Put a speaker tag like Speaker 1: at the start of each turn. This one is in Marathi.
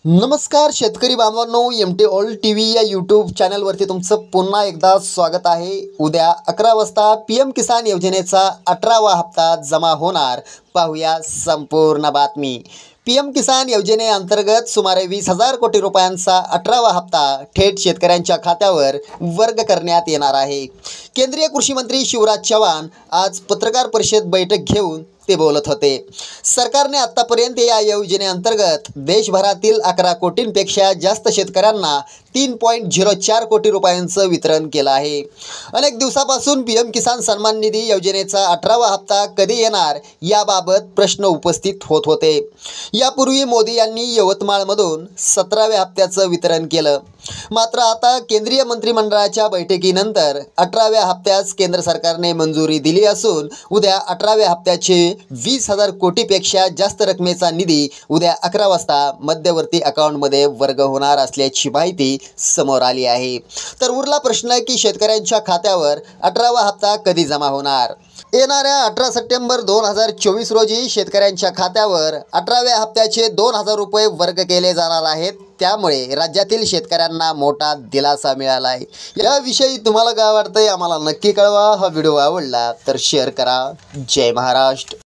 Speaker 1: नमस्कार शेतकरी बांधवांनो, एम.टी. ऑल टी.व्ही या यूट्यूब चॅनलवरती तुमचं पुन्हा एकदा स्वागत आहे। उद्या 11 वाजता पी.एम. किसान योजनेचा 18वा हप्ता जमा होणार। पाहूया संपूर्ण बातमी। पी.एम. किसान योजनेअंतर्गत सुमारे 20,000 कोटी रुपयांचा 18वा हप्ता थेट शेतकऱ्यांच्या खात्यावर वर्ग करण्यात येणार आहे। केंद्रीय कृषी मंत्री शिवराज चौहान आज पत्रकार परिषद बैठक घेऊन ते बोलत होते। सरकारने आतापर्यंत या योजनेअंतर्गत देशभरातील 11 कोटींपेक्षा जास्त शेतकऱ्यांना 3.04 कोटी रुपयांचं वितरण केलं आहे। अनेक दिवसापासून पी.एम. किसान सन्मान निधी योजनेचा 18वा हप्ता कधी येणार याबाबत प्रश्न उपस्थित होत होते। यापूर्वी मोदी यांनी यवतमाळमधून 17व्या हप्त्याचं वितरण केलं। मात्र आता केंद्रीय मंत्रिमंडळाच्या बैठकीनंतर 18व्या हप्त्यास केंद्र सरकारने मंजुरी दिली असून उद्या 18व्या हप्त्याचे 20,000 कोटीपेक्षा जास्त रकमेचा निधी उद्या 11 वाजता मध्यवर्ती अकाउंटमध्ये वर्ग होणार असल्याची माहिती समोर आली आहे। तर उरला प्रश्न की शेतकऱ्यांच्या खात्यावर 18वा हप्ता कधी जमा होणार। येणाऱ्या 18 सप्टेंबर 2024 रोजी शेतकऱ्यांच्या खात्यावर 18व्या हप्त्याचे 2,000 रुपये वर्ग केले जाणार आहेत। त्यामुळे राज्यातील शेतकऱ्यांना मोठा दिलासा मिळाला आहे। याविषयी तुम्हाला काय वाटतंय आम्हाला नक्की कळवा। हा व्हिडिओ आवडला तर शेअर करा। जय महाराष्ट्र।